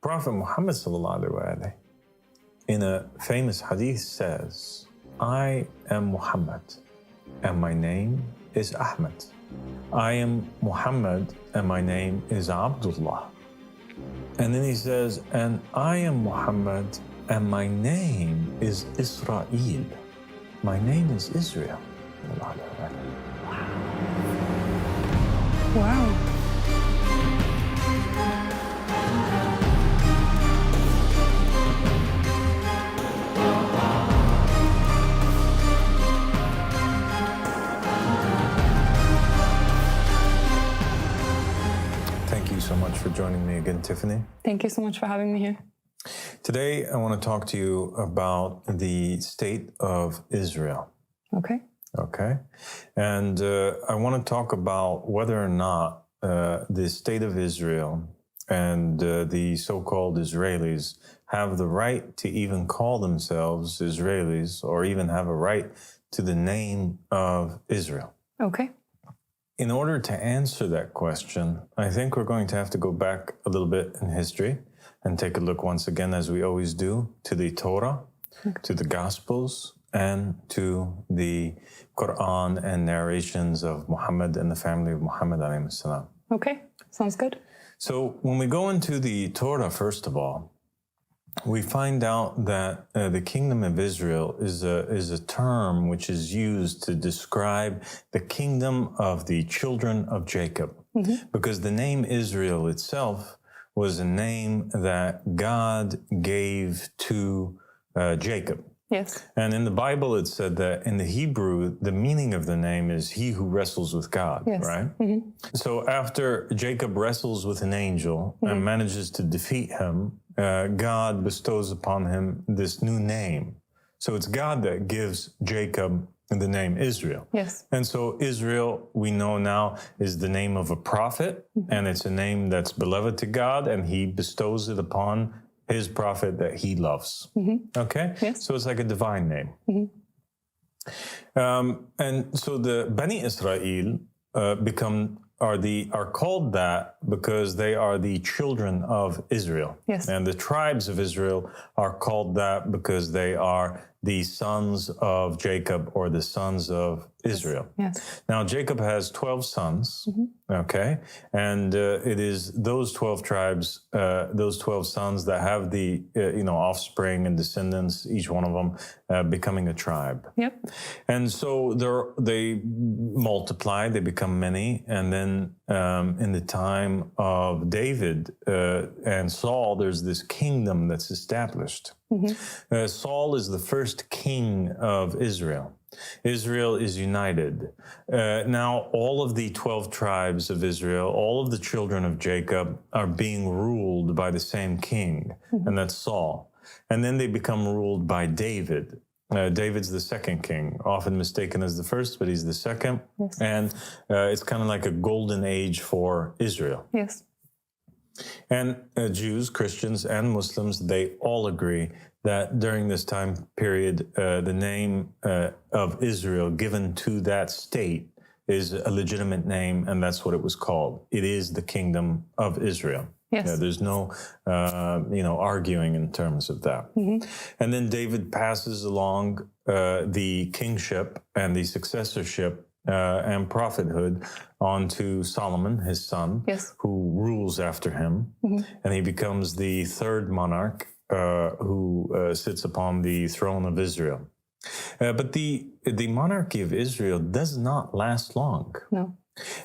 Prophet Muhammad ﷺ, in a famous hadith says, I am Muhammad and my name is Ahmed. I am Muhammad and my name is Abdullah. And then he says, and I am Muhammad and my name is Israel. My name is Israel. Wow. Thank you so much for joining me again, Tiffany. Thank you so much for having me here. Today, I want to talk to you about the state of Israel. Okay. Okay. And I want to talk about whether or not the state of Israel and the so-called Israelis have the right to even call themselves Israelis or even have a right to the name of Israel. Okay. In order to answer that question, I think we're going to have to go back a little bit in history and take a look once again, as we always do, to the Torah, to the Gospels, and to the Quran and narrations of Muhammad and the family of Muhammad alayhi salam. Okay, sounds good. So when we go into the Torah, first of all, we find out that the kingdom of Israel is a term which is used to describe the kingdom of the children of Jacob, because the name Israel itself was a name that God gave to Jacob. Yes. And in the Bible, it said that in the Hebrew, the meaning of the name is he who wrestles with God, Yes. right? So after Jacob wrestles with an angel and manages to defeat him, God bestows upon him this new name. So it's God that gives Jacob the name Israel. Yes. And so Israel, we know now, is the name of a prophet, and it's a name that's beloved to God, and he bestows it upon his prophet that he loves. Okay? Yes. So it's like a divine name. And so the Bani Israel are called that because they are the children of Israel. Yes. And the tribes of Israel are called that because they are the sons of Jacob or the sons of Israel. Yes. Now, Jacob has 12 sons, okay? And it is those 12 tribes, those 12 sons that have the, offspring and descendants, each one of them becoming a tribe. Yep. And so they multiply, they become many. And then in the time of David and Saul, there's this kingdom that's established. Saul is the first king of Israel. Israel is united. Now, all of the 12 tribes of Israel, all of the children of Jacob are being ruled by the same king, and that's Saul. And then they become ruled by David. David's the second king, often mistaken as the first, but he's the second. Yes. And it's kind of like a golden age for Israel. Yes. And Jews, Christians, and Muslims, they all agree that during this time period, the name of Israel given to that state is a legitimate name, and that's what it was called. It is the kingdom of Israel. Yes. There's no, arguing in terms of that. And then David passes along the kingship and the successorship and prophethood onto Solomon, his son, Yes. who rules after him. And he becomes the third monarch who sits upon the throne of Israel. But the monarchy of Israel does not last long. No.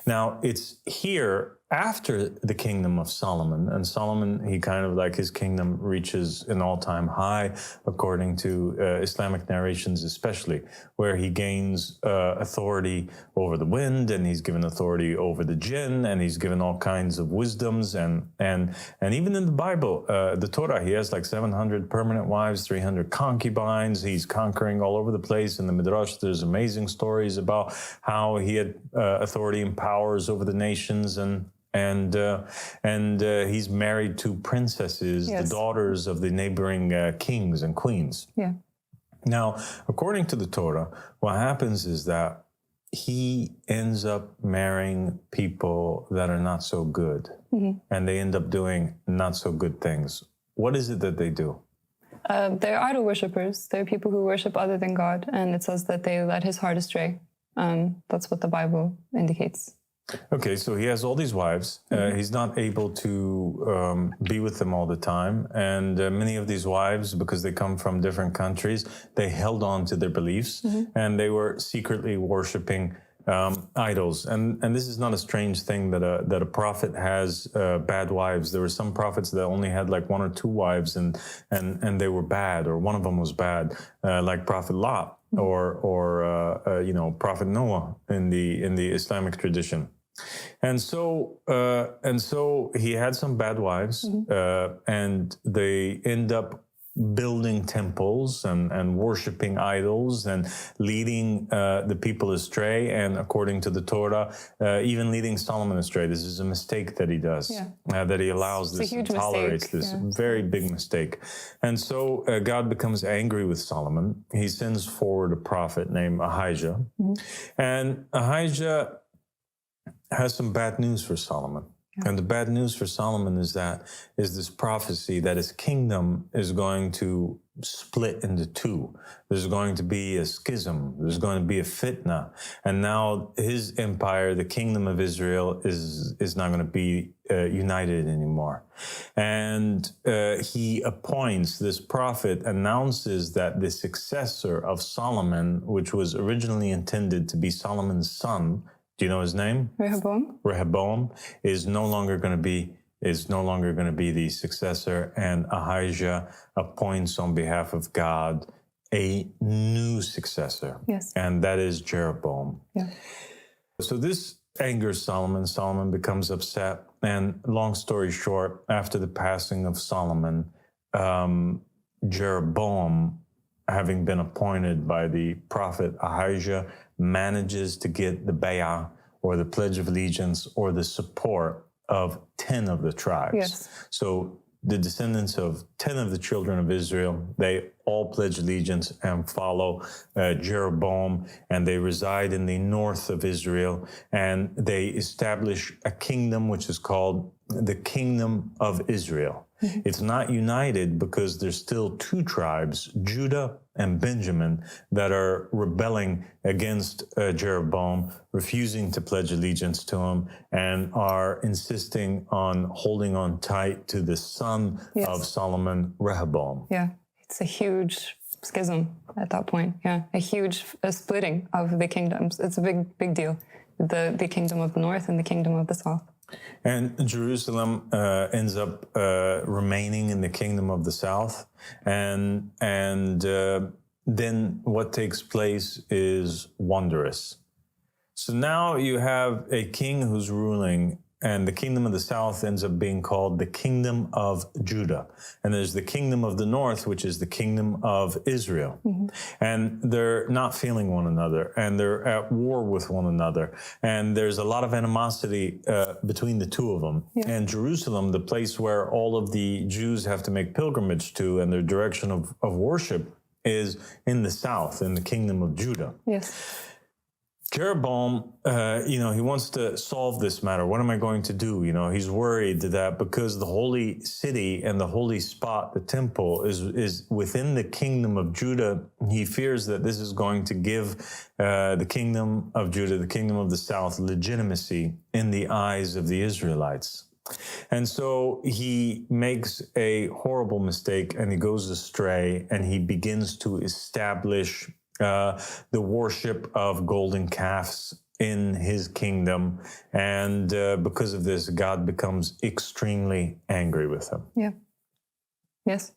Now, it's here after the kingdom of Solomon, and Solomon, he kind of like his kingdom reaches an all-time high, according to Islamic narrations especially, where he gains authority over the wind, and he's given authority over the jinn, and he's given all kinds of wisdoms, and even in the Bible, the Torah, he has like 700 permanent wives, 300 concubines. He's conquering all over the place. In the Midrash, there's amazing stories about how he had authority and powers over the nations, and he's married to princesses, Yes. the daughters of the neighboring kings and queens. Yeah. Now, according to the Torah, what happens is that he ends up marrying people that are not so good, and they end up doing not so good things. What is it that they do? They're idol worshippers. They're people who worship other than God, and it says that they led his heart astray. That's what the Bible indicates. Okay, so he has all these wives. He's not able to be with them all the time. And many of these wives, because they come from different countries, they held on to their beliefs, and they were secretly worshiping idols. And this is not a strange thing that a prophet has bad wives. There were some prophets that only had like one or two wives, and they were bad, or one of them was bad, like Prophet Lot, or Prophet Noah in the Islamic tradition. And so he had some bad wives, and they end up building temples and worshiping idols and leading the people astray, and according to the Torah, even leading Solomon astray. This is a mistake that he does, that he allows this and tolerates this. Very big mistake. And so God becomes angry with Solomon. He sends forward a prophet named Ahijah, and Ahijah has some bad news for Solomon. And the bad news for Solomon is this prophecy that his kingdom is going to split into two. There's going to be a schism. There's going to be a fitna. And now his empire, the kingdom of Israel, is not going to be united anymore. And he appoints, this prophet announces that the successor of Solomon, which was originally intended to be Solomon's son, do you know his name? Rehoboam. Rehoboam is no longer going to be the successor, and Ahijah appoints on behalf of God a new successor. Yes. And that is Jeroboam. Yeah. So this angers Solomon. Solomon becomes upset, and long story short, after the passing of Solomon, Jeroboam, having been appointed by the prophet Ahijah, manages to get the bayah, or the pledge of allegiance, or the support of 10 of the tribes. Yes. So the descendants of 10 of the children of Israel, they all pledge allegiance and follow Jeroboam, and they reside in the north of Israel, and they establish a kingdom which is called the Kingdom of Israel. It's not united because there's still two tribes, Judah and Benjamin, that are rebelling against Jeroboam, refusing to pledge allegiance to him, and are insisting on holding on tight to the son of Solomon, Rehoboam. Yeah, it's a huge schism at that point. Yeah, a huge splitting of the kingdoms. It's a big deal. The kingdom of the north and the kingdom of the south. And Jerusalem ends up remaining in the kingdom of the south, and then what takes place is wondrous. So now you have a king who's ruling, and the kingdom of the south ends up being called the kingdom of Judah. And there's the kingdom of the north, which is the kingdom of Israel. And they're not feeling one another, and they're at war with one another. And there's a lot of animosity between the two of them. And Jerusalem, the place where all of the Jews have to make pilgrimage to, and their direction of worship, is in the south, in the kingdom of Judah. Yes. Jeroboam, he wants to solve this matter. What am I going to do? He's worried that because the holy city and the holy spot, the temple, is within the kingdom of Judah, he fears that this is going to give the kingdom of Judah, the kingdom of the south, legitimacy in the eyes of the Israelites. And so he makes a horrible mistake, and he goes astray, and he begins to establish the worship of golden calves in his kingdom. And because of this, God becomes extremely angry with him. Yeah. Yes.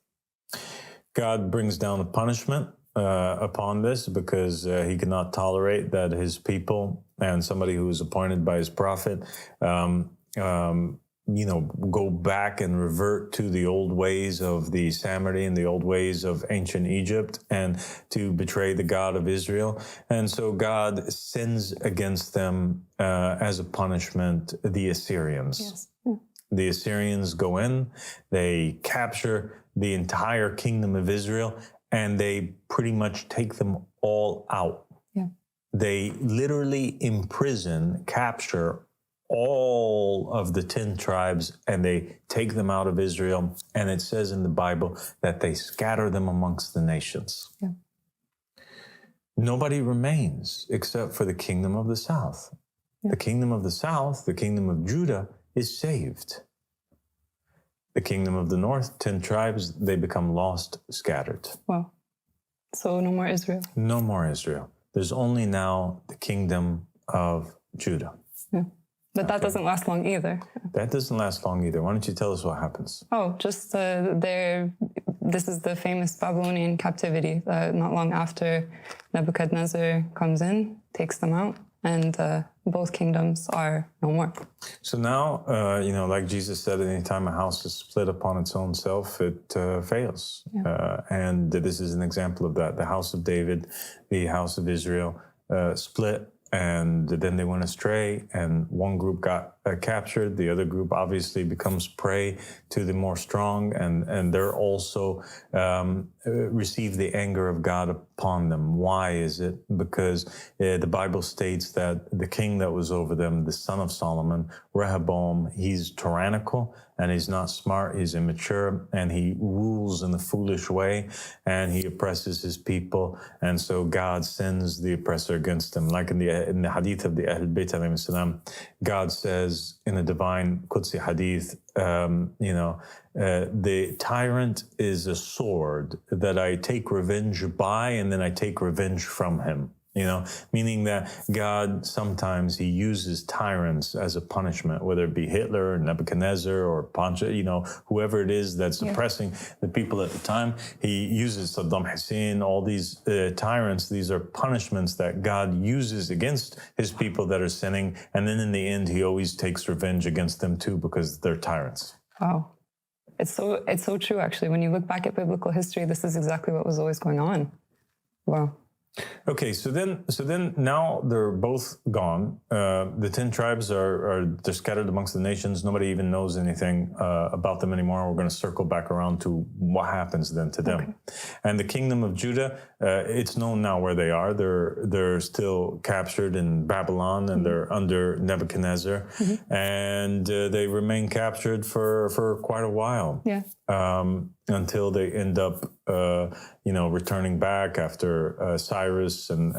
God brings down a punishment upon this, because he cannot tolerate that his people and somebody who is appointed by his prophet go back and revert to the old ways of the Samari and the old ways of ancient Egypt, and to betray the God of Israel. And so God sends against them as a punishment the Assyrians. Yes. The Assyrians go in, they capture the entire kingdom of Israel, and they pretty much take them all out. Yeah. they literally imprison, capture all of the 10 tribes, and they take them out of Israel. And it says in the Bible that they scatter them amongst the nations. Yeah. Nobody remains except for the kingdom of the south. Yeah. The kingdom of the south, the kingdom of Judah, is saved. The kingdom of the north, 10 tribes, they become lost, scattered. Wow. So no more Israel. No more Israel. There's only now the kingdom of Judah. Yeah. But that doesn't last long either. That doesn't last long either. Why don't you tell us what happens? Oh, just this is the famous Babylonian captivity. Not long after Nebuchadnezzar comes in, takes them out, and both kingdoms are no more. So now, like Jesus said, anytime a house is split upon its own self, it fails. Yeah. And this is an example of that. The house of David, the house of Israel, split. And then they went astray, and one group got captured. The other group obviously becomes prey to the more strong, and they're also receive the anger of God upon them. Why is it? Because the Bible states that the king that was over them, the son of Solomon, Roboama, he's tyrannical, and he's not smart, he's immature, and he rules in a foolish way, and he oppresses his people, and so God sends the oppressor against him. Like in the hadith of the Ahlul Bayt alayhim salam, God says in a divine Qudsi hadith, the tyrant is a sword that I take revenge by, and then I take revenge from him. Meaning that God sometimes he uses tyrants as a punishment, whether it be Hitler or Nebuchadnezzar or Pancha, whoever it is that's oppressing the people at the time. He uses Saddam Hussein, all these tyrants. These are punishments that God uses against his people that are sinning. And then in the end, he always takes revenge against them too, because they're tyrants. Wow. It's so true, actually. When you look back at biblical history, this is exactly what was always going on. Wow. Okay, so then now they're both gone. The 10 tribes they're scattered amongst the nations. Nobody even knows anything about them anymore. We're going to circle back around to what happens then to them. Okay. And the kingdom of Judah, it's known now where they are. They're still captured in Babylon, and they're under Nebuchadnezzar, and they remain captured for quite a while. Yeah. Until they end up, returning back after Cyrus and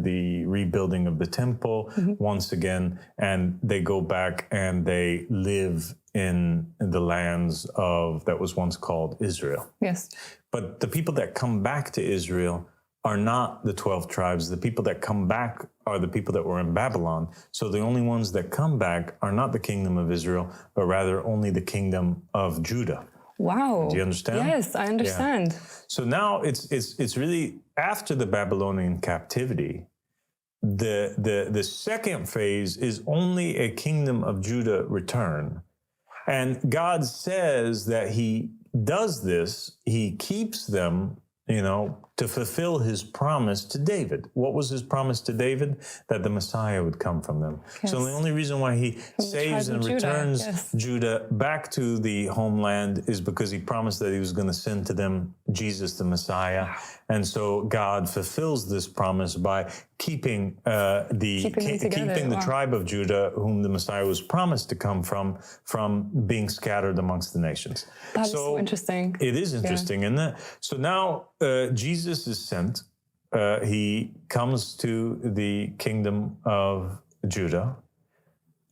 the rebuilding of the temple once again, and they go back and they live in the lands that was once called Israel. Yes. But the people that come back to Israel are not the 12 tribes. The people that come back are the people that were in Babylon. So the only ones that come back are not the kingdom of Israel, but rather only the kingdom of Judah. Wow. Do you understand? Yes, I understand. Yeah. So now it's really after the Babylonian captivity, the second phase is only a kingdom of Judah return. And God says that he does this, he keeps them, to fulfill his promise to David. What was his promise to David? That the Messiah would come from them. Yes. So the only reason why he saves and returns Judah back to the homeland is because he promised that he was going to send to them Jesus the Messiah. And so God fulfills this promise by keeping the tribe of Judah, whom the Messiah was promised to come from being scattered amongst the nations. That's so interesting. It is interesting, isn't it? So now Jesus is sent. He comes to the kingdom of Judah,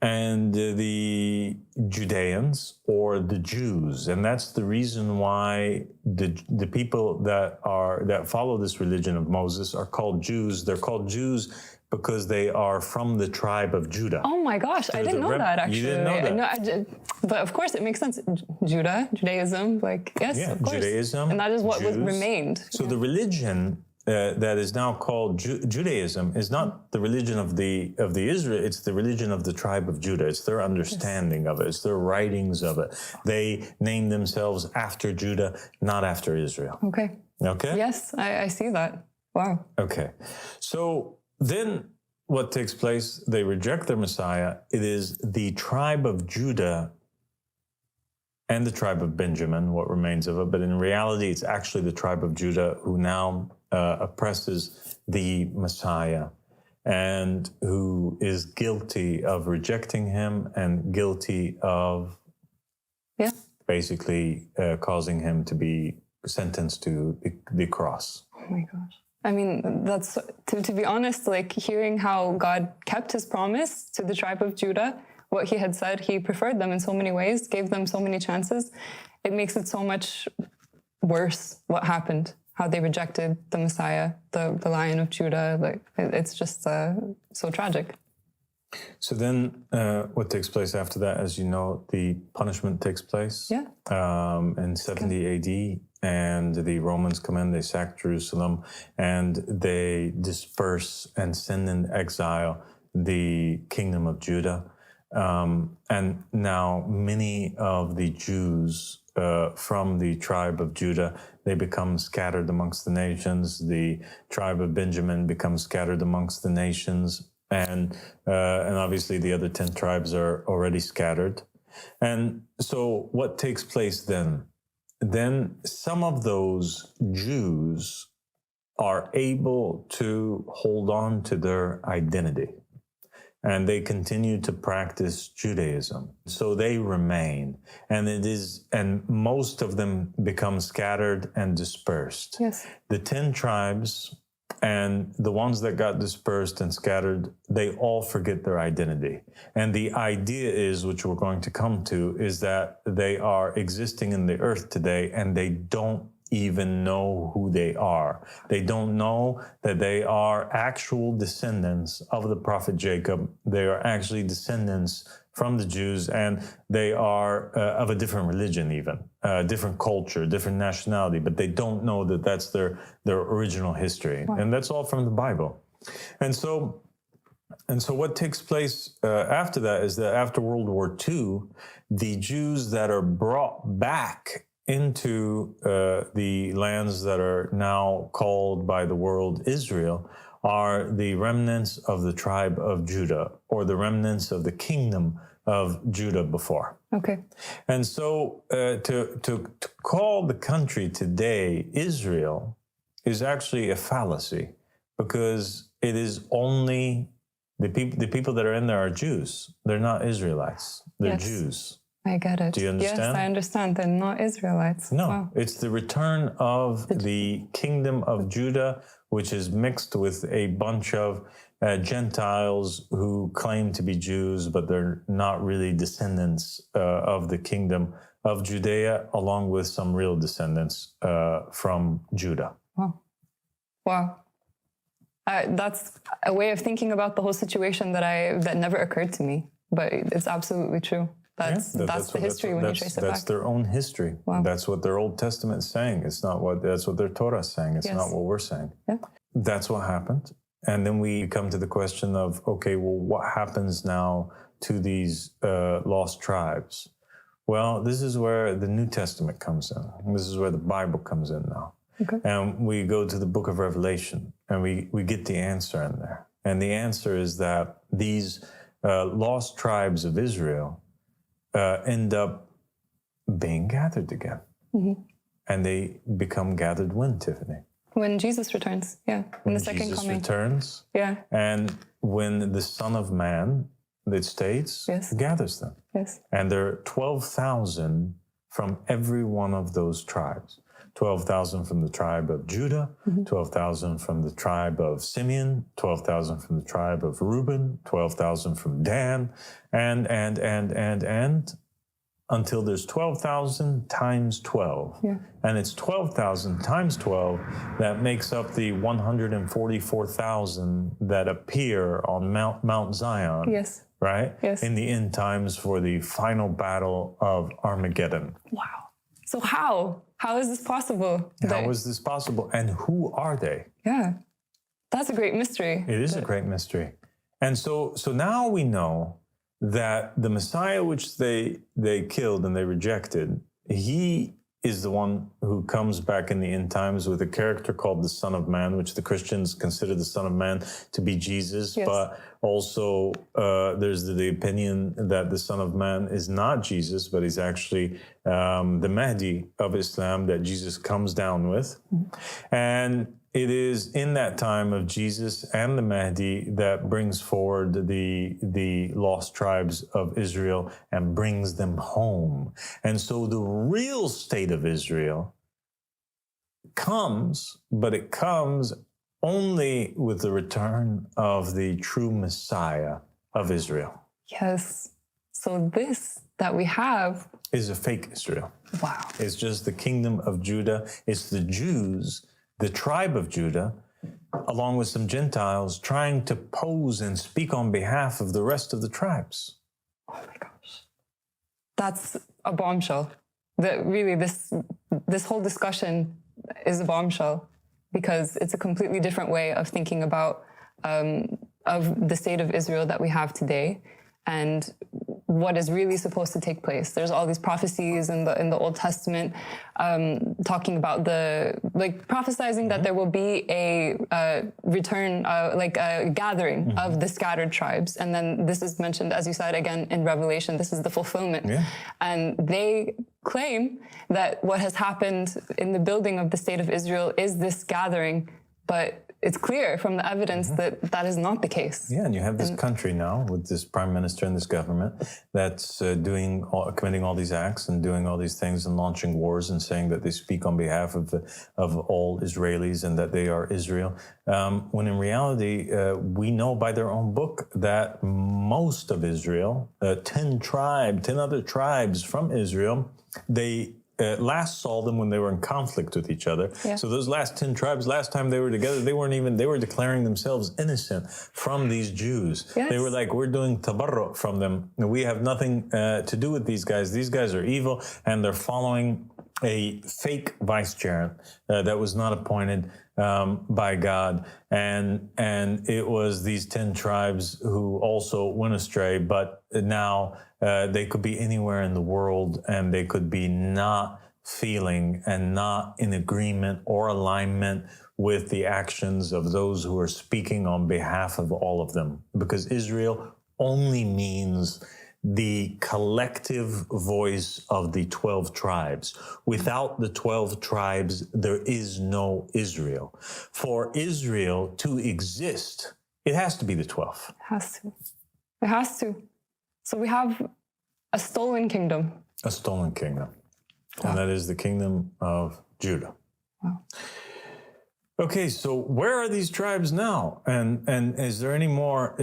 and the Judeans, or the Jews, and that's the reason why the people that follow this religion of Moses are called Jews. They're called Jews because they are from the tribe of Judah. Oh my gosh, I didn't know that, actually. You didn't know that? But of course it makes sense. Judaism, of course. Judaism. And that is what remained. So the religion that is now called Judaism is not the religion of the Israel. It's the religion of the tribe of Judah. It's their understanding of it. It's their writings of it. They name themselves after Judah, not after Israel. Okay. Okay? Yes, I see that. Wow. Okay. So then what takes place? They reject their Messiah. It is the tribe of Judah and the tribe of Benjamin, what remains of it. But in reality, it's actually the tribe of Judah who now oppresses the Messiah and who is guilty of rejecting him and guilty of basically causing him to be sentenced to the cross. Oh my gosh. I mean, that's, to be honest, like hearing how God kept his promise to the tribe of Judah, what he had said, he preferred them in so many ways, gave them so many chances. It makes it so much worse what happened, how they rejected the Messiah, the Lion of Judah. Like, it's just so tragic. So then what takes place after that, as you know, the punishment takes place in 70 AD, and the Romans come in, they sack Jerusalem, and they disperse and send in exile the kingdom of Judah. And now many of the Jews from the tribe of Judah, they become scattered amongst the nations. The tribe of Benjamin becomes scattered amongst the nations. And obviously the other 10 tribes are already scattered. And so what takes place then? Then some of those Jews are able to hold on to their identity, and they continue to practice Judaism. So they remain, and most of them become scattered and dispersed. Yes. The 10 tribes and the ones that got dispersed and scattered, they all forget their identity. And the idea is, which we're going to come to, is that they are existing in the earth today and they don't even know who they are. They don't know that they are actual descendants of the prophet Jacob. They are actually descendants from the Jews, and they are of a different religion even, different culture, different nationality, but they don't know that that's their original history. Wow. And that's all from the Bible. And so what takes place after that is that after World War II, the Jews that are brought back into the lands that are now called by the world Israel are the remnants of the tribe of Judah, or the remnants of the kingdom of Judah before. Okay. And so to call the country today Israel is actually a fallacy, because it is only the people that are in there are Jews. They're not Israelites. They're Jews. I get it. Do you understand? Yes, I understand. They're not Israelites. No, wow. It's the return of the kingdom of Judah, which is mixed with a bunch of Gentiles who claim to be Jews, but they're not really descendants of the kingdom of Judea, along with some real descendants from Judah. Wow. Wow. That's a way of thinking about the whole situation that never occurred to me, but it's absolutely true. That's the history when you trace it back. That's their own history. Wow. That's what their Old Testament is saying. That's what their Torah is saying. It's not what we're saying. Yeah. That's what happened. And then we come to the question of, okay, well, what happens now to these lost tribes? Well, this is where the New Testament comes in. This is where the Bible comes in now. Okay. And we go to the book of Revelation, and we get the answer in there. And the answer is that these lost tribes of Israel end up being gathered again. Mm-hmm. And they become gathered when, Tiffany? When Jesus returns, in the second Jesus coming. returns, and when the Son of Man, it states, gathers them. Yes. And there are 12,000 from every one of those tribes. 12,000 from the tribe of Judah, 12,000 from the tribe of Simeon, 12,000 from the tribe of Reuben, 12,000 from Dan, and until there's 12,000 times 12. Yeah. And it's 12,000 times 12 that makes up the 144,000 that appear on Mount Zion. Yes. Right? Yes. In the end times for the final battle of Armageddon. Wow. So how? How is this possible? How is this possible? And who are they? Yeah. That's a great mystery. It is a great mystery. And so now we know that the Messiah, which they killed and they rejected, he is the one who comes back in the end times with a character called the Son of Man, which the Christians consider the Son of Man to be Jesus. Yes. But Also, there's the opinion that the Son of Man is not Jesus, but he's actually the Mahdi of Islam that Jesus comes down with. And it is in that time of Jesus and the Mahdi that brings forward the lost tribes of Israel and brings them home. And so the real state of Israel comes, but it comes only with the return of the true Messiah of Israel. Yes. So this that we have is a fake Israel. Wow. It's just the kingdom of Judah. It's the Jews, the tribe of Judah, along with some Gentiles trying to pose and speak on behalf of the rest of the tribes. Oh my gosh. That's a bombshell. That really this whole discussion is a bombshell, because it's a completely different way of thinking about of the state of Israel that we have today and what is really supposed to take place. There's all these prophecies in the Old Testament talking about prophesizing that there will be a return, like a gathering of the scattered tribes. And then this is mentioned, as you said, again in Revelation. This is the fulfillment. Yeah. And they claim that what has happened in the building of the state of Israel is this gathering, but it's clear from the evidence that that is not the case. Yeah, and you have this country now with this prime minister and this government that's committing all these acts and doing all these things and launching wars and saying that they speak on behalf of all Israelis and that they are Israel. When in reality, we know by their own book that most of Israel, 10 other tribes from Israel, they last saw them when they were in conflict with each other. Yeah. So those last 10 tribes, last time they were together, they were declaring themselves innocent from these Jews. Yes. They were like, we're doing tabarru from them. We have nothing to do with these guys. These guys are evil, and they're following a fake vice chair that was not appointed by God. And it was these 10 tribes who also went astray, but now they could be anywhere in the world, and they could be not feeling and not in agreement or alignment with the actions of those who are speaking on behalf of all of them. Because Israel only means the collective voice of the 12 tribes. Without the 12 tribes, there is no Israel. For Israel to exist, it has to be the 12. It has to. It has to. So we have a stolen kingdom. A stolen kingdom. Wow. And that is the kingdom of Judah. Wow. Okay, so where are these tribes now? And is there any more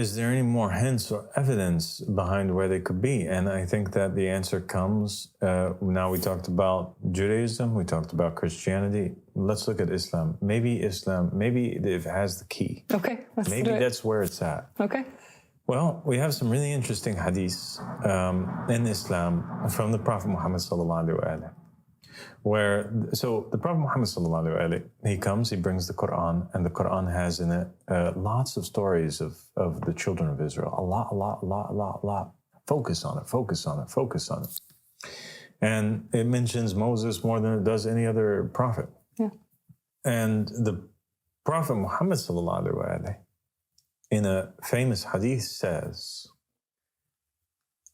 hints or evidence behind where they could be? And I think that the answer comes, now we talked about Judaism, we talked about Christianity. Let's look at Islam. Maybe it has the key. Okay, let's do it. Maybe that's where it's at. Okay. Well, we have some really interesting hadiths in Islam from the Prophet Muhammad sallallahu alaihi wasallam. So the Prophet Muhammad sallallahu alaihi wasallam, he comes, he brings the Quran, and the Quran has in it lots of stories of the children of Israel. A lot. Focus on it. And it mentions Moses more than it does any other prophet. Yeah. And the Prophet Muhammad sallallahu alaihi wasallam, in a famous hadith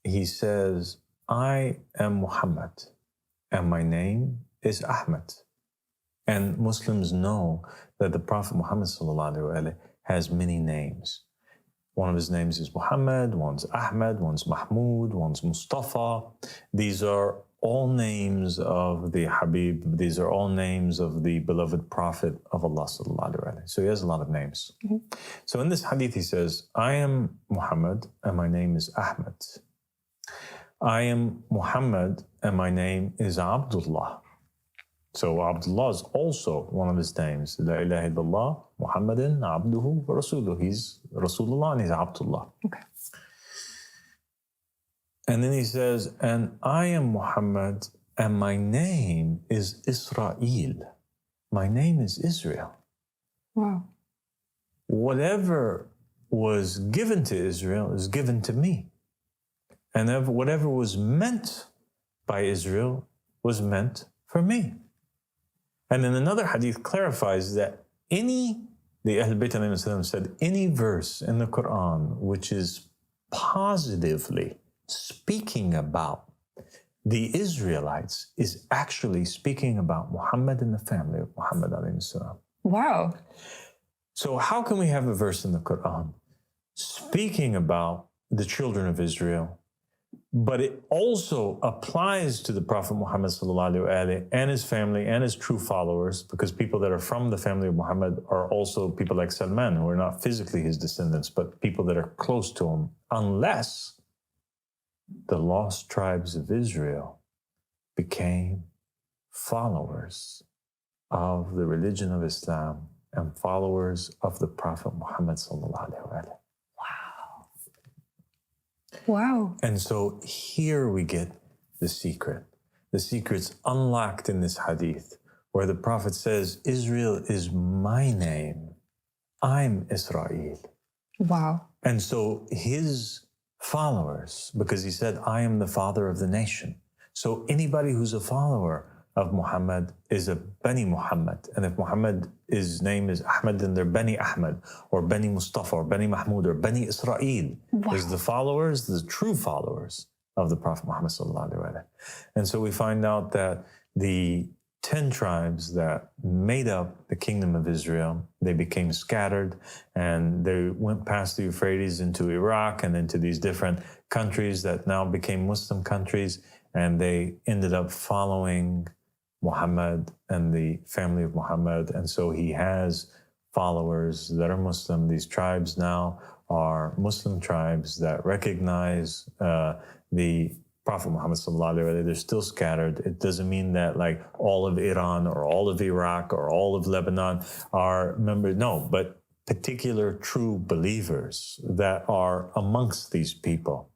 he says, I am Muhammad, and my name is Ahmed. And Muslims know that the Prophet Muhammad ﷺ has many names. One of his names is Muhammad, one's Ahmed, one's Mahmud, one's Mustafa. These are all names of the Habib. These are all names of the beloved Prophet of Allah ﷺ. So he has a lot of names. Mm-hmm. So in this hadith he says, I am Muhammad, and my name is Ahmed. I am Muhammad, and my name is Abdullah. So Abdullah is also one of his names. La ilaha illallah, Muhammadin, Abduhu, Rasuluhu. He's Rasulullah and he's Abdullah. Okay. And then he says, and I am Muhammad, and my name is Israel. My name is Israel. Wow. Whatever was given to Israel is given to me. And whatever was meant by Israel was meant for me. And then another hadith clarifies that any the Ahl Bayt alayhim salam said, any verse in the Quran which is positively speaking about the Israelites is actually speaking about Muhammad and the family of Muhammad alayhi salam. Wow. So how can we have a verse in the Quran speaking about the children of Israel, but it also applies to the Prophet Muhammad sallallahu alaihi wasallam and his family and his true followers, because people that are from the family of Muhammad are also people like Salman, who are not physically his descendants, but people that are close to him, unless the lost tribes of Israel became followers of the religion of Islam and followers of the Prophet Muhammad sallallahu alaihi wasallam. Wow. And so here we get the secret. The secret's unlocked in this hadith, where the Prophet says, Israel is my name. I'm Israel. Wow. And so his followers, because he said, I am the father of the nation. So anybody who's a follower of Muhammad is a Bani Muhammad. And if his name is Ahmad, then they're Bani Ahmad, or Bani Mustafa, or Bani Mahmud, or Bani Israel. Wow. There's the followers, the true followers of the Prophet Muhammad sallallahu alaihi wasallam. And so we find out that the 10 tribes that made up the kingdom of Israel, they became scattered, and they went past the Euphrates into Iraq and into these different countries that now became Muslim countries, and they ended up following Muhammad and the family of Muhammad. And so he has followers that are Muslim. These tribes now are Muslim tribes that recognize the Prophet Muhammad sallallahu alaihi wasallam. They're still scattered. It doesn't mean that like all of Iran or all of Iraq or all of Lebanon are members. No, but particular true believers that are amongst these people.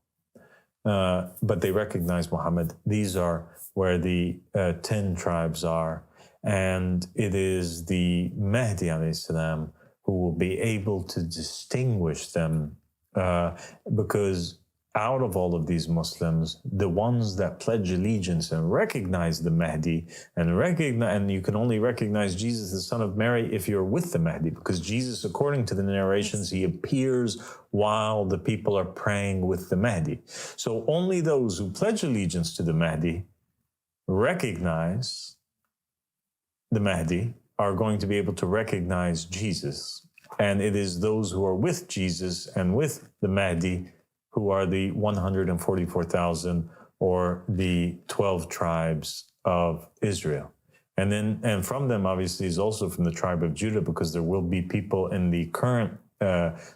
But they recognize Muhammad. These are where the 10 tribes are. And it is the Mahdi alayhi salam who will be able to distinguish them, because out of all of these Muslims, the ones that pledge allegiance and recognize the Mahdi and you can only recognize Jesus, the son of Mary, if you're with the Mahdi, because Jesus, according to the narrations, he appears while the people are praying with the Mahdi. So only those who pledge allegiance to the Mahdi recognize the Mahdi are going to be able to recognize Jesus. And it is those who are with Jesus and with the Mahdi who are the 144,000 or the 12 tribes of Israel. And from them, obviously, is also from the tribe of Judah, because there will be people in the current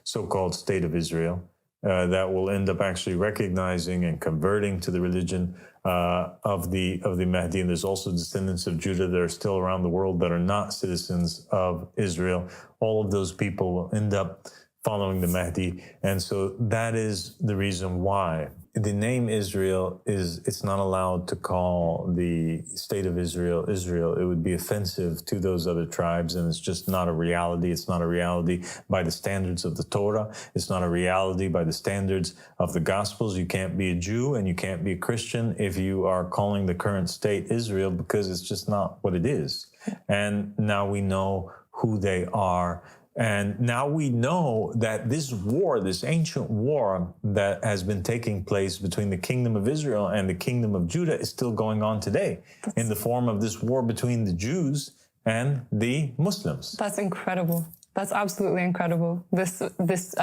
so-called state of Israel that will end up actually recognizing and converting to the religion of the Mahdi. And there's also descendants of Judah that are still around the world that are not citizens of Israel. All of those people will end up following the Mahdi. And so that is the reason why the name Israel it's not allowed to call the state of Israel, Israel. It would be offensive to those other tribes, and it's just not a reality. It's not a reality by the standards of the Torah. It's not a reality by the standards of the Gospels. You can't be a Jew and you can't be a Christian if you are calling the current state Israel, because it's just not what it is. And now we know who they are. And now we know that this war, this ancient war that has been taking place between the kingdom of Israel and the kingdom of Judah is still going on today in the form of this war between the Jews and the Muslims. That's incredible. That's absolutely incredible. This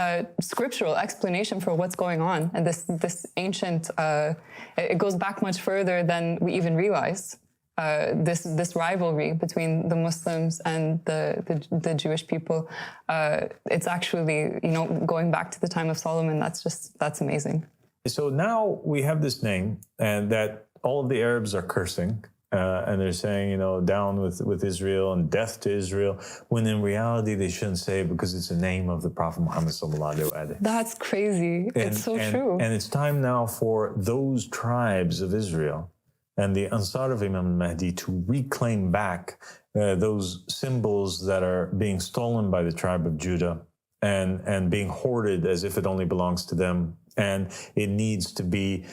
scriptural explanation for what's going on, and this ancient, it goes back much further than we even realize. This rivalry between the Muslims and the Jewish people, it's actually, going back to the time of Solomon. That's amazing. So now we have this name, and that all of the Arabs are cursing, and they're saying, down with Israel and death to Israel, when in reality they shouldn't say it, because it's a name of the Prophet Muhammad sallallahu alaihi wasallam. That's crazy. It's so true. And it's time now for those tribes of Israel and the Ansar of Imam al-Mahdi to reclaim back those symbols that are being stolen by the tribe of Judah and being hoarded as if it only belongs to them. And it needs to be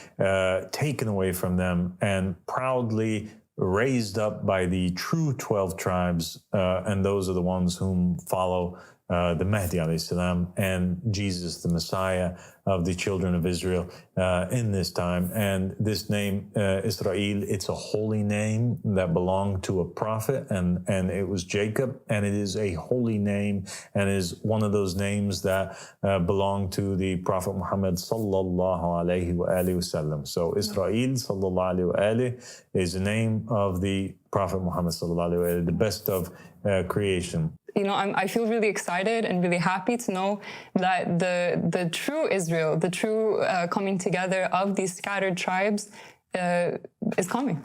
taken away from them and proudly raised up by the true 12 tribes. And those are the ones whom follow the Mahdi alayhi salam and Jesus, the Messiah of the children of Israel in this time. And this name, Israel, it's a holy name that belonged to a prophet, and it was Jacob, and it is a holy name and is one of those names that belong to the Prophet Muhammad sallallahu alayhi wa alihi wasallam. So Israel sallallahu alayhi wa alihi is the name of the Prophet Muhammad sallallahu alayhi wa alihi, the best of creation. You know, I feel really excited and really happy to know that the true Israel, the true coming together of these scattered tribes is coming.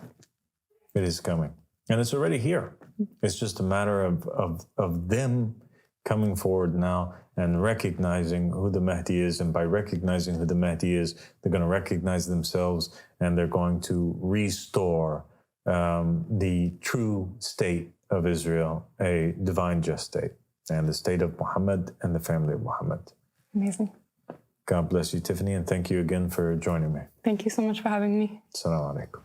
It is coming. And it's already here. It's just a matter of them coming forward now and recognizing who the Mahdi is. And by recognizing who the Mahdi is, they're going to recognize themselves, and they're going to restore the true state of Israel, a divine just state, and the state of Muhammad and the family of Muhammad. Amazing. God bless you, Tiffany, and thank you again for joining me. Thank you so much for having me. Assalamu alaikum.